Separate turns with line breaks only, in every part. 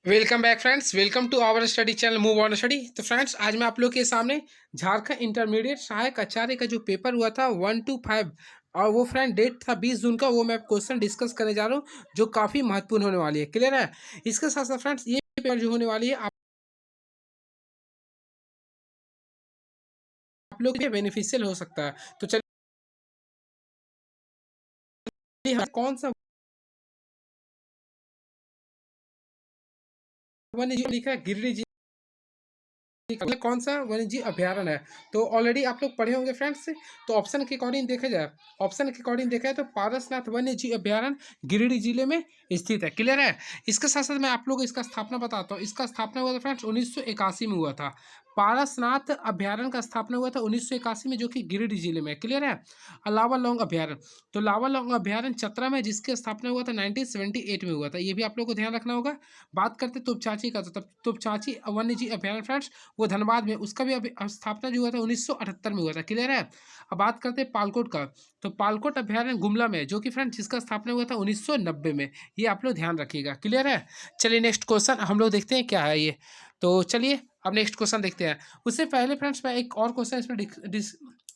Welcome back friends, welcome to our study channel move on study. तो friends, आज मैं आप लोग के सामने झारखंड इंटरमीडिएट सहायक आचार्य का जो पेपर हुआ था 1 to 5 और वो फ्रेंड डेट था 20 जून का, वो मैं क्वेश्चन डिस्कस करने जा रहा हूँ जो काफ़ी महत्वपूर्ण होने वाली है। क्लियर है? इसके साथ साथ फ्रेंड्स, ये पेपर जो होने वाली है आप लोग के बेनिफिशियल हो सकता है। तो चलिए, कौन सा वन्य जीव लिखा है? गिरिडीह जी। कौन सा वन्य जीव अभ्यारण्य है? तो ऑलरेडी आप लोग पढ़े होंगे फ्रेंड्स। तो ऑप्शन के अकॉर्डिंग देखा जाए, ऑप्शन के अकॉर्डिंग देखा है तो पारसनाथ वन्य जीव अभ्यारण्य गिरिडीह जिले में स्थित है। क्लियर है? इसके साथ साथ मैं आप लोग को इसका स्थापना बताता हूँ। इसका स्थापना हुआ था फ्रेंड्स 1981 में हुआ था। पारसनाथ अभ्यारण्य का स्थापना हुआ था 1981 में, जो कि गिरिडीह जिले में। क्लियर है? लावा लौंग अभ्यारण्य, तो लावा लौंग अभ्यारण्य चतरा में, जिसकी स्थापना हुआ था 1978 में हुआ था। ये भी आप लोग को ध्यान रखना होगा। बात करते तुपचाची का, तो तब तुपचाची वन्य जीव अभ्यारण्य फ्रेंड्स वो धनबाद में, उसका भी स्थापना जो हुआ था 1978 में हुआ था। क्लियर है? अब बात करते हैं पालकोट का, तो पालकोट अभ्यारण्य गुमला में, जो कि फ्रेंड जिसका स्थापना हुआ था 1990 में। ये आप लोग ध्यान रखिएगा। क्लियर है? चलिए नेक्स्ट क्वेश्चन हम लोग देखते हैं क्या है ये। तो चलिए अब नेक्स्ट क्वेश्चन देखते हैं। उससे पहले फ्रेंड्स मैं एक और क्वेश्चन इसमें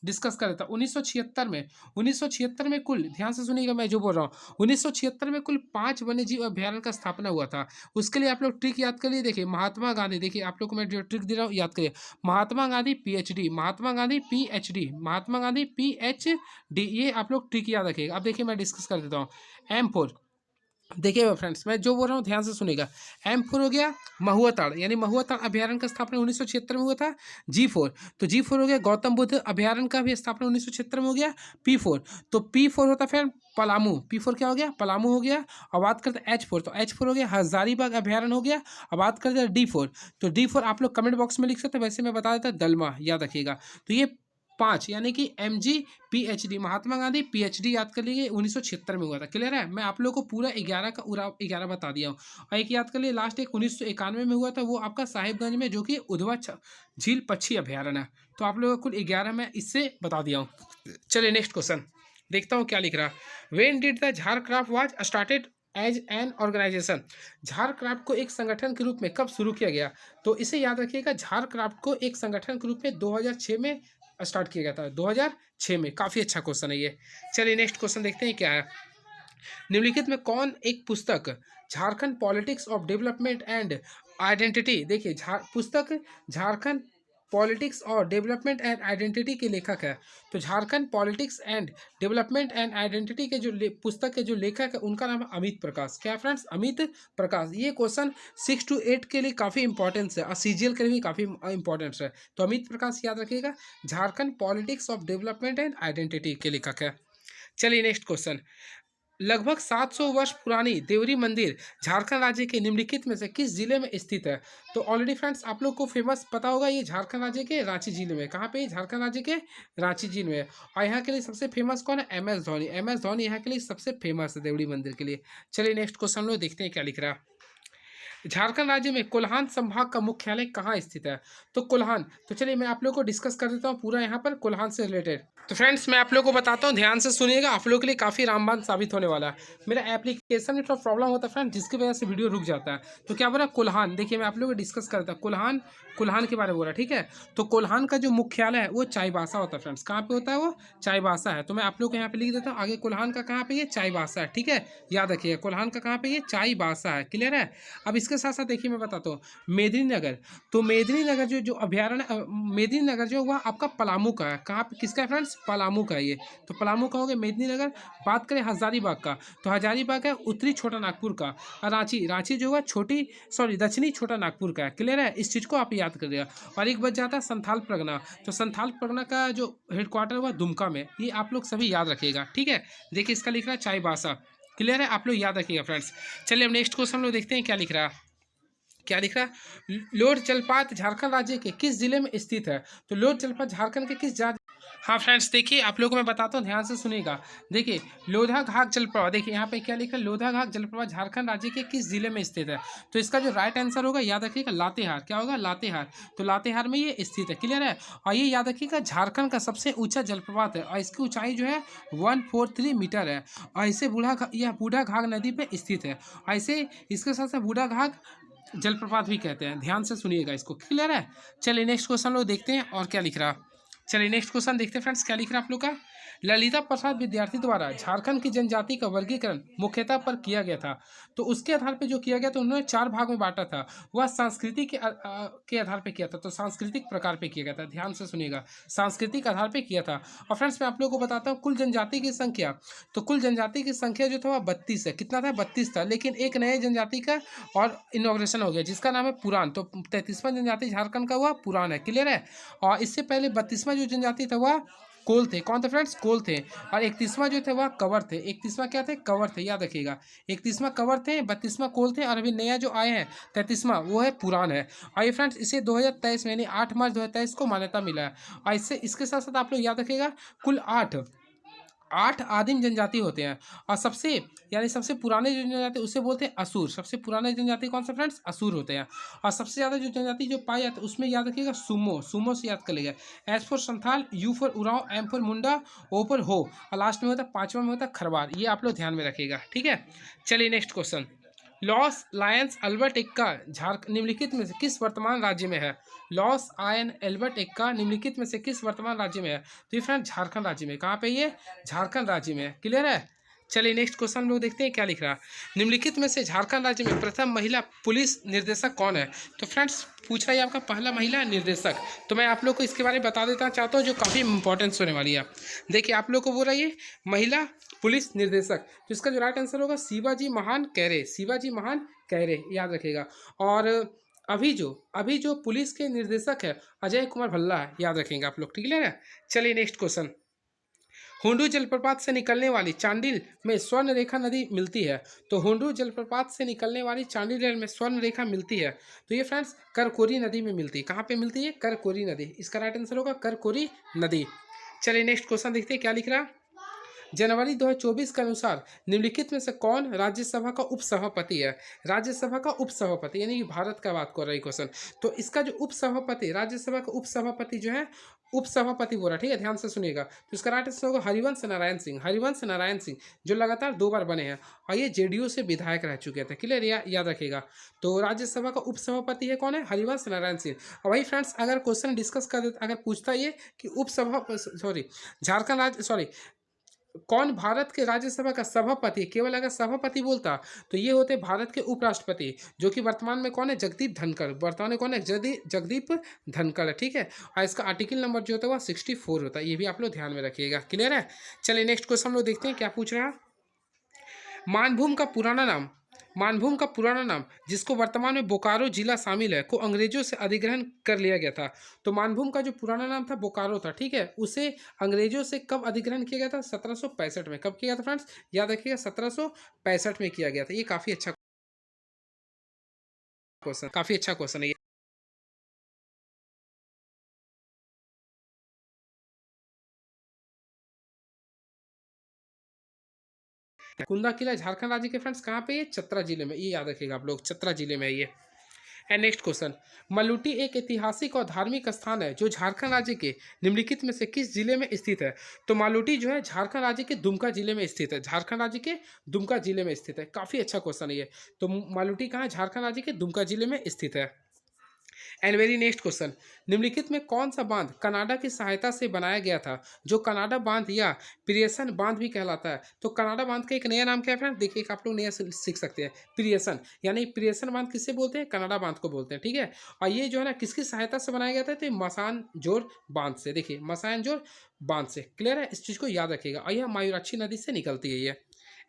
डिस्कस कर रहा था। 1976 में कुल, ध्यान से सुनिएगा मैं जो बोल रहा हूँ, 1976 में कुल 5 वन्य जीव अभ्यारण्य का स्थापना हुआ था। उसके लिए आप लोग ट्रिक याद कर लिए। देखिए महात्मा गांधी, देखिए आप लोग को मैं जो ट्रिक दे रहा हूँ याद करिए। Mahatma Gandhi PhD, Mahatma Gandhi PhD, Mahatma Gandhi PhD, ये आप लोग ट्रिक याद रखिएगा। अब देखिए मैं डिस्कस कर देता हूँ। M4, देखिए फ्रेंड्स मैं जो बोल रहा हूँ ध्यान से सुनिएगा। M4 हो गया महुआ ताड़, यानी महुआ ताड़ अभ्यारण्य का स्थापना 1976 में हुआ था। G4, तो G4 हो गया गौतम बुद्ध अभ्यारण्य का भी स्थापना 1976 में हो गया। P4, तो P4 होता है पलामू, P4 क्या हो गया? पलामू हो गया। अब बात करते हैं H4, तो H4 हो गया हजारीबाग अभ्यारण्य हो गया। अब बात करते हैं D4, तो D4 आप लोग कमेंट बॉक्स में लिख सकते हैं, वैसे मैं बता देता दलमा, याद रखिएगा। तो ये 5, यानी कि MG PhD, Mahatma Gandhi PhD याद कर लीजिए 1976 में हुआ था। क्लियर है? मैं आप लोगों को पूरा 11 का पूरा 11 बता दिया हूँ। और एक याद कर लिए लास्ट, एक 1991 में हुआ था, वो आपका साहिबगंज में, जो कि उधवा झील पक्षी अभ्यारण्य है। तो आप लोगों को कुल 11 मैं इससे बता दिया हूँ। चलिए नेक्स्ट क्वेश्चन देखता हूँ क्या लिख रहा। When did the Jharcraft was started as an organization, Jharcraft को एक संगठन के रूप में कब शुरू किया गया? तो इसे याद रखिएगा, झारक्राफ्ट को एक संगठन के रूप में 2006 में स्टार्ट किया गया था। 2006 में। काफ़ी अच्छा क्वेश्चन है ये। चलिए नेक्स्ट क्वेश्चन देखते हैं क्या है। निम्नलिखित में कौन एक पुस्तक Jharkhand politics of development and identity, देखिए पुस्तक झारखंड पॉलिटिक्स और डेवलपमेंट एंड आइडेंटिटी के लेखक है। तो Jharkhand politics and development and identity के जो पुस्तक के जो लेखक है उनका नाम है अमित प्रकाश। क्या फ्रेंड्स? अमित प्रकाश। ये क्वेश्चन 6 to 8 के लिए काफ़ी इंपॉर्टेंस है और CGL के लिए भी काफ़ी इंपॉर्टेंस है। तो अमित प्रकाश याद रखिएगा, Jharkhand politics of development and identity के लेखक है। चलिए नेक्स्ट क्वेश्चन। लगभग 700 वर्ष पुरानी देवरी मंदिर झारखंड राज्य के निम्नलिखित में से किस जिले में स्थित है? तो ऑलरेडी फ्रेंड्स आप लोग को फेमस पता होगा, ये झारखंड राज्य के रांची जिले में। कहाँ पे? झारखंड राज्य के रांची जिले में। और यहाँ के लिए सबसे फेमस कौन है? MS धोनी। MS धोनी यहाँ के लिए सबसे फेमस है देवरी मंदिर के लिए। चलिए नेक्स्ट क्वेश्चन लोग देखते हैं क्या लिख रहा है। झारखंड राज्य में कोल्हान संभाग का मुख्यालय कहाँ स्थित है? तो कोल्हान, तो चलिए मैं आप लोग को डिस्कस कर देता हूँ पूरा यहाँ पर कोल्हान से रिलेटेड। तो फ्रेंड्स मैं आप लोग को बताता हूँ, ध्यान से सुनिएगा, आप लोग के लिए काफ़ी रामबान साबित होने वाला है। मेरा एप्लीकेशन में थोड़ा प्रॉब्लम होता है फ्रेंड, जिसकी वजह से वीडियो रुक जाता है। तो क्या बोला? कोल्हान। देखिए मैं आप लोग को डिस्कस करता हूँ कोल्हान, कोल्हान के बारे में बोला। ठीक है? तो कोल्हान का जो मुख्यालय है वो चाईबासा होता है फ्रेंड्स। कहाँ पे होता है? वो चाईबासा है। तो मैं आप लोग को यहाँ पे लिख देता हूँ आगे, कोल्हान का कहाँ पे? ये चाईबासा है। ठीक है? याद रखिएगा कोल्हान का कहाँ पे? ये चाईबासा है। क्लियर है? अब इसके साथ साथ देखिए मैं बताता हूँ मेदिनीनगर, तो मेदिनीनगर जो जो अभ्यारण्य मेदिनीनगर जो हुआ आपका पलामू का है। कहाँ पे? किसका है फ्रेंड्स? पलामू का है ये। तो पलामू का हो गया मेदिनीनगर। बात करें हजारीबाग का, तो हजारीबाग है उत्तरी छोटा नागपुर का। और रांची, रांची जो है दक्षिणी छोटा नागपुर का है। क्लियर है? इस चीज़ को आप याद करिएगा। और एक बच जाता है संथाल परगना, तो संथाल परगना का जो हेडक्वार्टर हुआ दुमका में। ये आप लोग सभी याद रखिएगा। ठीक है? देखिए इसका लिख रहा है चाईबासा। क्लियर है? आप लोग याद रखिएगा फ्रेंड्स। चलिए अब नेक्स्ट क्वेश्चन लोग देखते हैं क्या लिख रहा है। क्या लिख रहा है? लोड जलपात झारखंड राज्य के किस जिले में स्थित है? तो लोड जलपात झारखंड के किस हाँ फ्रेंड्स देखिए आप लोगों को मैं बताता हूँ, ध्यान से सुनिएगा। देखिए लोधा घाट जलप्रपात, देखिए यहाँ पे क्या लिखा है? लोधा घाट जलप्रपात झारखंड राज्य के किस जिले में स्थित है? तो इसका जो राइट आंसर होगा याद रखिएगा लातेहार। क्या होगा? लातेहार। तो लातेहार में ये स्थित है। क्लियर है? और ये याद रखिएगा झारखंड का सबसे ऊंचा जलप्रपात है और इसकी ऊंचाई जो है 143 मीटर है। और इसे यह बूढ़ा घाघ नदी पे स्थित है। ऐसे इसके साथ साथ बूढ़ा घाघ जलप्रपात भी कहते हैं। ध्यान से सुनिएगा इसको, क्लियर है। चलिए नेक्स्ट क्वेश्चन लोग देखते हैं और क्या लिख रहा। चलिए नेक्स्ट क्वेश्चन देखते हैं फ्रेंड्स, क्या लिख रहा है आप लोग का। ललिता प्रसाद विद्यार्थी द्वारा झारखंड की जनजाति का वर्गीकरण मुख्यतः पर किया गया था। तो उसके आधार पर जो किया गया, तो उन्होंने 4 भाग में बांटा था। वह संस्कृति के आधार पर किया था, तो सांस्कृतिक प्रकार पे किया गया था। ध्यान से सुनिएगा, सांस्कृतिक आधार पर किया था। और फ्रेंड्स मैं आप लोगों को बताता हूँ कुल जनजाति की संख्या। तो कुल जनजाति की संख्या जो था वह 32 है। कितना था? 32 था। लेकिन एक नए जनजाति का और इनॉग्रेशन हो गया, जिसका नाम है पुरान। तो 33वां जनजाति झारखंड का हुआ पुरान है, क्लियर है। और इससे पहले 32वां जो जनजाति था वह कोल थे। कौन थे फ्रेंड्स? कोल थे। और 31वां जो थे वह कवर थे। 31वां क्या थे? कवर थे, याद रखिएगा। 31वां कवर थे, 32वां कोल थे, और अभी नया जो आए हैं 33वां, वो है पुरान है। आइए फ्रेंड्स, इसे 2023 में यानी 8 मार्च 2023 को मान्यता मिला है। और इससे इसके साथ साथ आप लोग याद रखिएगा कुल 8 आदिम जनजाति होते हैं। और सबसे पुराने जो जनजाति उसे बोलते हैं असुर। सबसे पुराने जनजाति कौन सा फ्रेंड्स? असुर होते हैं। और सबसे ज़्यादा जो जनजाति जो पाई जाती है उसमें याद रखिएगा सुमो। सुमो से याद कर लीजिएगा। S for Santhal, U for Oraon, M for Munda, O for Ho, और लास्ट में होता है 5वां में होता है खरवार। ये आप लोग ध्यान में रखिएगा, ठीक है। चलिए next question. Loss Lions Albert Ekka निम्नलिखित में से किस वर्तमान राज्य में है? लॉस आयन एल्बर्ट एक्का निम्नलिखित में से किस वर्तमान राज्य में है? तो ये फ्रेंड झारखंड राज्य में। कहाँ पे? ये झारखंड राज्य में, क्लियर है। चलिए नेक्स्ट क्वेश्चन लोग देखते हैं क्या लिख रहा। निम्नलिखित में से झारखंड राज्य में प्रथम महिला पुलिस निर्देशक कौन है? तो फ्रेंड्स पूछ रहा है आपका पहला महिला निर्देशक। तो मैं आप लोग को इसके बारे में बता देता चाहता हूँ, जो काफ़ी इंपॉर्टेंस होने वाली है। देखिए आप लोग को बोल रहा है महिला पुलिस निर्देशक, तो इसका जो राइट आंसर होगा शिवाजी महान कैरे। शिवाजी महान कैरे, याद रखिएगा। और अभी जो पुलिस के निर्देशक है अजय कुमार भल्ला है, याद रखेंगे आप लोग, ठीक है। चलिए नेक्स्ट क्वेश्चन। हुंडू जलप्रपात से निकलने वाली चांडिल में स्वर्ण रेखा नदी मिलती है। तो हुंडू जलप्रपात से निकलने वाली चांडिल में स्वर्ण रेखा मिलती है। तो ये फ्रेंड्स करकोरी नदी में मिलती है। कहाँ पे मिलती है? करकोरी नदी। इसका राइट आंसर होगा करकोरी नदी। चलिए नेक्स्ट क्वेश्चन देखते हैं क्या लिख रहा। जनवरी 2024 के अनुसार निम्नलिखित में से कौन राज्यसभा का उपसभापति है? राज्यसभा का उपसभापति यानी कि भारत का बात कर रही क्वेश्चन। तो इसका जो उपसभापति, राज्यसभा का उपसभापति जो है, उपसभापति बोला, ठीक है, ध्यान से सुनिएगा। तो इसका राइट आंसर होगा हरिवंश नारायण सिंह। हरिवंश नारायण सिंह जो लगातार 2 बार बने हैं और ये जेडीयू से विधायक रह चुके थे, क्लियर, याद रखिएगा। तो राज्यसभा का उपसभापति है कौन है? हरिवंश नारायण सिंह। और वही फ्रेंड्स अगर क्वेश्चन डिस्कस कर देते, अगर पूछता ये कि झारखंड राज्य कौन भारत के राज्यसभा का सभापति, केवल अगर सभापति बोलता तो ये होते भारत के उपराष्ट्रपति, जो कि वर्तमान में कौन है? जगदीप धनखड़। वर्तमान में कौन है? जगदीप धनखड़ है, ठीक है। और इसका आर्टिकल नंबर जो होता है वह 64 होता है। ये भी आप लोग ध्यान में रखिएगा, क्लियर है। चलिए नेक्स्ट क्वेश्चन हम लोग देखते हैं क्या पूछ रहा है। मानभूम का पुराना नाम जिसको वर्तमान में बोकारो जिला शामिल है को अंग्रेजों से अधिग्रहण कर लिया गया था। तो मानभूम का जो पुराना नाम था बोकारो था, ठीक है। उसे अंग्रेजों से कब अधिग्रहण किया गया था? 1765 में। कब किया गया था फ्रेंड्स? याद रखिएगा 1765 में किया गया था। ये काफ़ी अच्छा क्वेश्चन है ये। कुंदा किला झारखंड राज्य के फ्रेंड्स कहाँ पे? ये चतरा जिले में। ये याद रखिएगा आप लोग, चतरा जिले में ये। And next question. मल्लुटी एक ऐतिहासिक और धार्मिक स्थान है जो झारखंड राज्य के निम्नलिखित में से किस जिले में स्थित है? तो मालूटी जो है झारखंड राज्य के दुमका जिले में स्थित है। झारखंड राज्य के दुमका जिले में स्थित है। काफ़ी अच्छा क्वेश्चन है ये। तो मालूटी कहाँ है? झारखंड राज्य के दुमका जिले में स्थित है। And very next question. निम्नलिखित में कौन सा बांध कनाडा की सहायता से बनाया गया था, जो कनाडा बांध या प्रियसन बांध भी कहलाता है? तो कनाडा बांध का एक नया नाम क्या है फ्रेंड? देखिए आप लोग नया सीख सकते हैं। प्रियसन, यानी प्रियसन बांध किससे बोलते हैं? कनाडा बांध को बोलते हैं, ठीक है। और ये जो है ना किसकी सहायता से बनाया गया था? तो मसान जोर बांध से। देखिए मसान जोर बांध से, क्लियर है। इस चीज़ को याद रखिएगा। और यह मायूराक्षी नदी से निकलती है ये।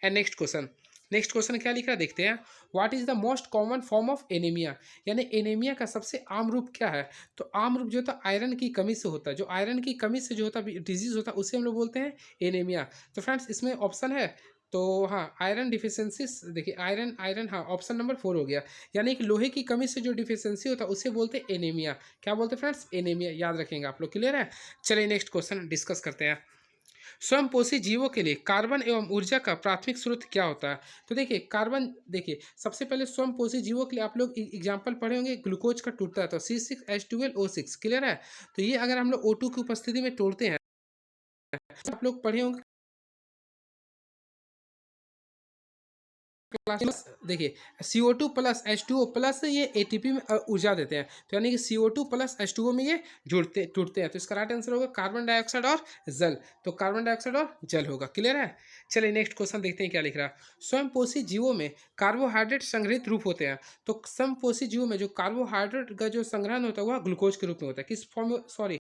एंड नेक्स्ट क्वेश्चन क्या लिख रहा है देखते हैं। What is the most common form of anaemia, यानी एनीमिया का सबसे आम रूप क्या है? तो आम रूप जो होता है आयरन की कमी से होता है। जो आयरन की कमी से जो होता है डिजीज होता है उसे हम लोग बोलते हैं एनीमिया। तो फ्रेंड्स इसमें ऑप्शन है, तो हाँ आयरन डिफिशियंसी। देखिए आयरन हाँ ऑप्शन नंबर 4 हो गया। यानी कि लोहे की कमी से जो डिफिशियंसी होता है उसे बोलते हैं एनीमिया। क्या बोलते हैं फ्रेंड्स? एनीमिया, याद रखेंगे आप लोग, क्लियर है। चलिए नेक्स्ट क्वेश्चन डिस्कस करते हैं। स्वयंपोषी जीवों के लिए कार्बन एवं ऊर्जा का प्राथमिक स्रोत क्या होता है? तो देखिए कार्बन, देखिए सबसे पहले स्वयंपोषी जीवों के लिए आप लोग एग्जाम्पल पढ़े होंगे, ग्लूकोज का टूटता है तो C6H12O6, क्लियर है। तो ये अगर हम लोग O2 की उपस्थिति में तोड़ते हैं तो आप लोग पढ़े होंगे देखिए CO2 प्लस H2O प्लस ये ATP में ऊर्जा देते हैं, तो यानी कि CO2 प्लस H2O में ये जुड़ते टूटते हैं। तो इसका राइट आंसर होगा कार्बन डाइऑक्साइड और जल। तो कार्बन डाइऑक्साइड और जल होगा। क्लियर है? चलिए नेक्स्ट क्वेश्चन देखते हैं क्या लिख रहा है। स्वयंपोषी जीवों में कार्बोहाइड्रेट संग्रहित रूप होते हैं। तो स्वयंपोषी जीवों में जो कार्बोहाइड्रेट का जो संग्रहण होता है वह ग्लूकोज के रूप में होता है। किस फॉर्म में? सॉरी,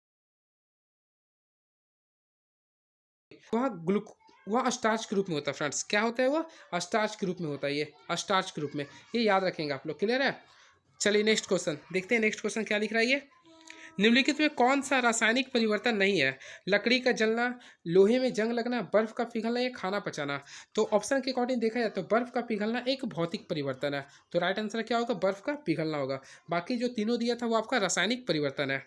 वह ग्लूक वह स्टार्च के रूप में होता है फ्रेंड्स। क्या होता है? वह स्टार्च के रूप में होता है। ये स्टार्च के रूप में, ये याद रखेंगे आप लोग। क्लियर है? चलिए नेक्स्ट क्वेश्चन देखते हैं। नेक्स्ट क्वेश्चन क्या लिख रहा है ये। निम्नलिखित में कौन सा रासायनिक परिवर्तन नहीं है? लकड़ी का जलना, लोहे में जंग लगना, बर्फ का पिघलना या खाना पचाना। तो ऑप्शन के अकॉर्डिंग देखा जाए तो बर्फ का पिघलना एक भौतिक परिवर्तन है। तो राइट आंसर क्या होगा? बर्फ का पिघलना होगा। बाकी जो तीनों दिया था वो आपका रासायनिक परिवर्तन है।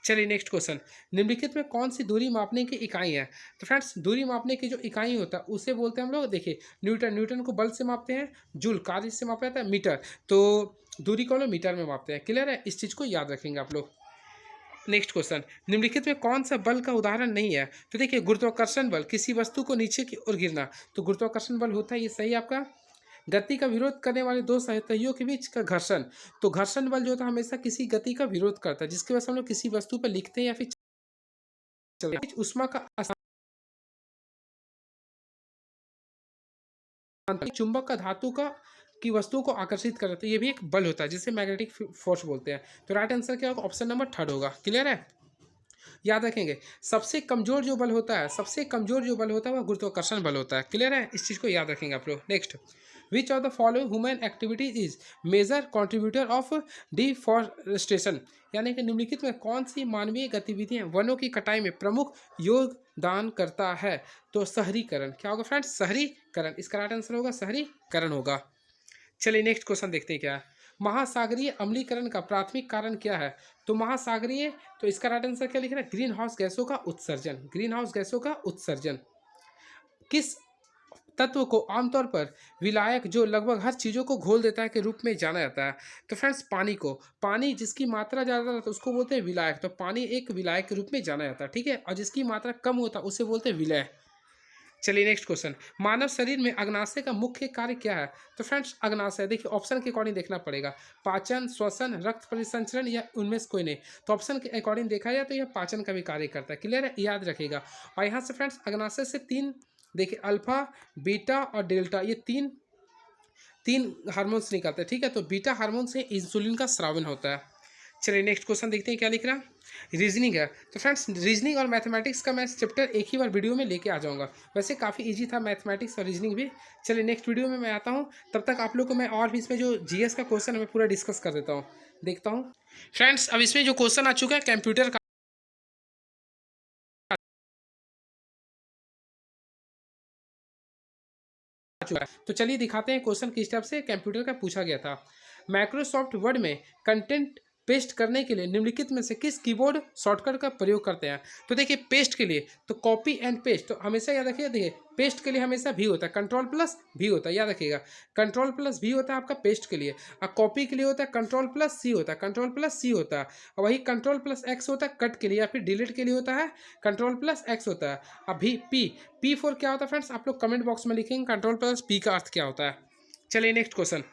चलिए नेक्स्ट क्वेश्चन। निम्नलिखित में कौन सी दूरी मापने की इकाई है? तो फ्रेंड्स दूरी मापने की जो इकाई होता है उसे बोलते हैं हम लोग, देखिए न्यूटन। न्यूटन को बल से मापते हैं, जूल कार्य से मापा जाता है, मीटर। तो दूरी को हम लोग मीटर में मापते हैं। क्लियर है? इस चीज़ को याद रखेंगे आप लोग। Next question. निम्नलिखित में कौन सा बल का उदाहरण नहीं है? तो देखिए गुरुत्वाकर्षण बल, किसी वस्तु को नीचे की ओर गिरना। तो गुरुत्वाकर्षण बल होता है, ये सही आपका। गति का विरोध करने वाले दो सतहियों के बीच का घर्षण। तो घर्षण बल जो होता है हमेशा किसी गति का विरोध करता है, जिसकी वजह से हम लोग किसी वस्तु पर लिखते हैं या फिर चलते हैं। उष्मा का चुंबक का धातु का की वस्तुओं को आकर्षित करता है, तो ये भी एक बल होता है जिसे मैग्नेटिक फोर्स बोलते हैं। तो राइट आंसर क्या होगा? ऑप्शन नंबर थर्ड होगा। क्लियर है? याद रखेंगे सबसे कमजोर जो बल होता है, सबसे कमजोर जो बल होता है वह गुरुत्वाकर्षण बल होता है। क्लियर है? इस चीज़ को याद रखेंगे आप लोग। Next, which of the following human activities is major contributor of deforestation. यानी कि निम्नलिखित में कौन सी मानवीय गतिविधियां वनों की कटाई में प्रमुख योगदान करता है? तो शहरीकरण। क्या होगा फ्रेंड्स? शहरीकरण। इसका राइट आंसर होगा शहरीकरण होगा। चलिए नेक्स्ट क्वेश्चन देखते हैं क्या है। महासागरीय अम्लीकरण का प्राथमिक कारण क्या है? तो महासागरीय, तो इसका राइट आंसर क्या लिख रहा है? ग्रीन हाउस गैसों का उत्सर्जन। ग्रीन हाउस गैसों का उत्सर्जन। किस तत्व को आमतौर पर विलायक, जो लगभग हर चीज़ों को घोल देता है, के रूप में जाना जाता है? तो फ्रेंड्स पानी को। पानी जिसकी मात्रा ज़्यादा है तो उसको बोलते हैं विलायक। तो पानी एक विलायक के रूप में जाना जाता है। ठीक है? और जिसकी मात्रा कम होता है उसे बोलते हैं विलय। चलिए नेक्स्ट क्वेश्चन। मानव शरीर में अग्नाशय का मुख्य कार्य क्या है? तो फ्रेंड्स अग्नाशय देखिए ऑप्शन के अकॉर्डिंग देखना पड़ेगा। पाचन, श्वसन, रक्त परिसंचरण या उनमें से कोई नहीं। तो ऑप्शन के अकॉर्डिंग देखा जाए तो यह पाचन का भी कार्य करता है। क्लियर है? याद रखिएगा। और यहाँ से फ्रेंड्स अग्नाशय से तीन, देखिए अल्फा, बीटा और डेल्टा, ये तीन तीन हार्मोन्स निकलते हैं। ठीक है? तो बीटा हार्मोन से इंसुलिन का स्रावन होता है। चलिए नेक्स्ट क्वेश्चन देखते हैं क्या लिख रहा है। रीजनिंग है। तो फ्रेंड्स रीजनिंग और मैथमेटिक्स का मैं चैप्टर एक ही बार वीडियो में लेके आ जाऊंगा। वैसे काफ़ी इजी था मैथमेटिक्स और रीजनिंग भी। चलिए नेक्स्ट वीडियो में मैं आता हूँ, तब तक आप लोग को मैं और भी इसमें जो जीएस का क्वेश्चन है मैं पूरा डिस्कस कर देता हूँ। देखता हूँ फ्रेंड्स। अब इसमें जो क्वेश्चन आ चुका है कंप्यूटर का आ चुका है, तो चलिए दिखाते हैं क्वेश्चन किस टाइप से कंप्यूटर का पूछा गया था। माइक्रोसॉफ्ट वर्ड में कंटेंट पेस्ट करने के लिए निम्नलिखित में से किस कीबोर्ड शॉर्टकट का प्रयोग करते हैं? तो देखिए पेस्ट के लिए तो कॉपी एंड पेस्ट, तो हमेशा याद रखिएगा। देखिए पेस्ट के लिए हमेशा भी होता है, कंट्रोल प्लस भी होता है, याद रखिएगा। कंट्रोल प्लस भी होता है आपका पेस्ट के लिए। और कॉपी के लिए होता है कंट्रोल प्लस सी होता है, कंट्रोल प्लस सी होता है। और वही कंट्रोल प्लस एक्स होता है कट के लिए, या फिर डिलीट के लिए होता है कंट्रोल प्लस एक्स होता है। अभी पी फॉर क्या होता है फ्रेंड्स? आप लोग कमेंट बॉक्स में लिखेंगे कंट्रोल प्लस पी का अर्थ क्या होता है। चलिए नेक्स्ट क्वेश्चन।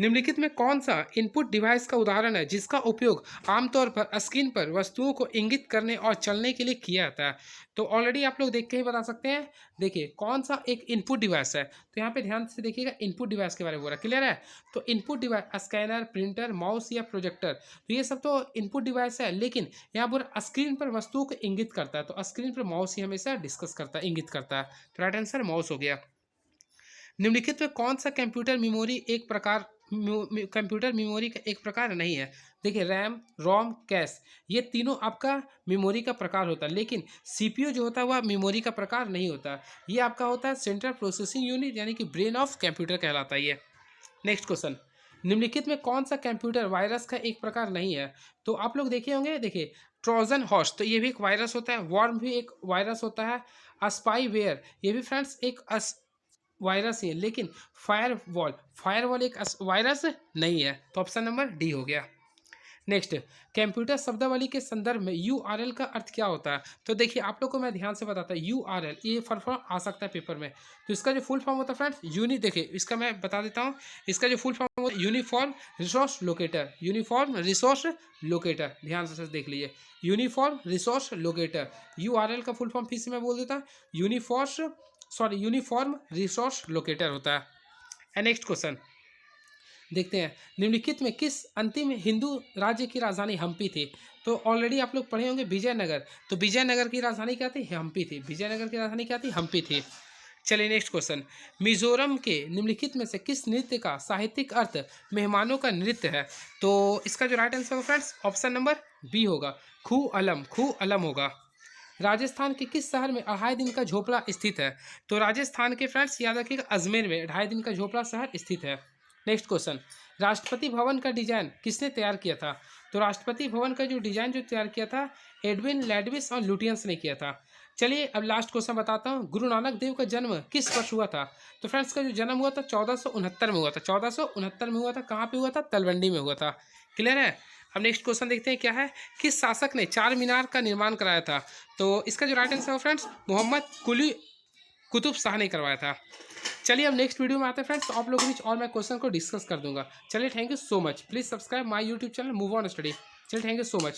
निम्नलिखित में कौन सा इनपुट डिवाइस का उदाहरण है जिसका उपयोग आमतौर पर स्क्रीन पर वस्तुओं को इंगित करने और चलने के लिए किया जाता है? तो ऑलरेडी आप लोग देख के ही बता सकते हैं। देखिए कौन सा एक इनपुट डिवाइस है, तो यहाँ पे ध्यान से देखिएगा इनपुट डिवाइस के बारे में बोल रहा है। क्लियर है? तो input device scanner, printer, mouse या प्रोजेक्टर, तो ये सब तो इनपुट डिवाइस है। लेकिन यहाँ पर स्क्रीन पर वस्तुओं को इंगित करता है, तो स्क्रीन पर माउस ही हमेशा डिस्कस करता है, इंगित करता है। तो राइट आंसर माउस हो गया। निम्नलिखित में कौन सा कंप्यूटर मेमोरी का एक प्रकार नहीं है? देखिए रैम, रोम, कैश, ये तीनों आपका मेमोरी का प्रकार होता है। लेकिन सीपीयू जो होता है वह मेमोरी का प्रकार नहीं होता। ये आपका होता है सेंट्रल प्रोसेसिंग यूनिट, यानी कि ब्रेन ऑफ कंप्यूटर कहलाता है ये। Next question. निम्नलिखित में कौन सा कंप्यूटर वायरस का एक प्रकार नहीं है? तो आप लोग देखे होंगे, देखिए ट्रोजन हॉर्स, तो ये भी एक वायरस होता है। वॉर्म भी एक वायरस होता है। स्पाईवेयर, ये भी फ्रेंड्स एक वायरस ही है। लेकिन फायरवॉल एक वायरस नहीं है। तो ऑप्शन नंबर डी हो गया। नेक्स्ट, कंप्यूटर शब्दावली के संदर्भ में यूआरएल का अर्थ क्या होता है? तो देखिए आप लोग को मैं ध्यान से बताता हूँ, यूआरएल ये फुल फॉर्म आ सकता है पेपर में। तो इसका जो फुल फॉर्म होता है फ्रेंड्स, देखिए इसका मैं बता देता हूँ। इसका जो फुल फॉर्म होता है uniform resource locator, uniform resource locator, ध्यान से देख लीजिए, यूनिफॉर्म रिसोर्स लोकेटर। यूआरएल का फुल फॉर्म फिर से मैं बोल देता हूँ, यूनिफॉर्म रिसोर्स लोकेटर होता है। नेक्स्ट क्वेश्चन देखते हैं, निम्नलिखित में किस अंतिम हिंदू राज्य की राजधानी हम्पी थी? तो ऑलरेडी आप लोग पढ़े होंगे विजयनगर, तो विजयनगर की राजधानी क्या थी? हम्पी थी। विजयनगर की राजधानी क्या थी? हम्पी थी। चलिए नेक्स्ट क्वेश्चन, मिजोरम के निम्नलिखित में से किस नृत्य का साहित्यिक अर्थ मेहमानों का नृत्य है? तो इसका जो राइट आंसर होगा फ्रेंड्स, ऑप्शन नंबर बी होगा, खू अलम होगा। राजस्थान के किस शहर में 2.5 दिन का झोपड़ा स्थित है? तो राजस्थान के फ्रेंड्स याद रखिएगा, अजमेर में 2.5 दिन का झोपड़ा शहर स्थित है। नेक्स्ट क्वेश्चन, राष्ट्रपति भवन का डिजाइन किसने तैयार किया था? तो राष्ट्रपति भवन का जो डिजाइन जो तैयार किया था, एडविन लैडविस और लुटियंस ने किया था। चलिए अब लास्ट क्वेश्चन बताता हूँ, गुरु नानक देव का जन्म किस वर्ष हुआ था? तो फ्रेंड्स का जो जन्म हुआ था 1469 में हुआ था। 1469 में हुआ था। कहाँ पे हुआ था? तलवंडी में हुआ था। क्लियर है? अब नेक्स्ट क्वेश्चन देखते हैं क्या है, किस शासक ने चार मीनार का निर्माण कराया था? तो इसका जो राइट आंसर है फ्रेंड्स, मोहम्मद कुली कुतुब शाह ने करवाया था। चलिए अब नेक्स्ट वीडियो में आते हैं फ्रेंड्स, तो आप लोगों के बीच और मैं क्वेश्चन को डिस्कस कर दूंगा। चलिए thank you so much, please subscribe my YouTube channel move on study. चलिए थैंक यू सो मच।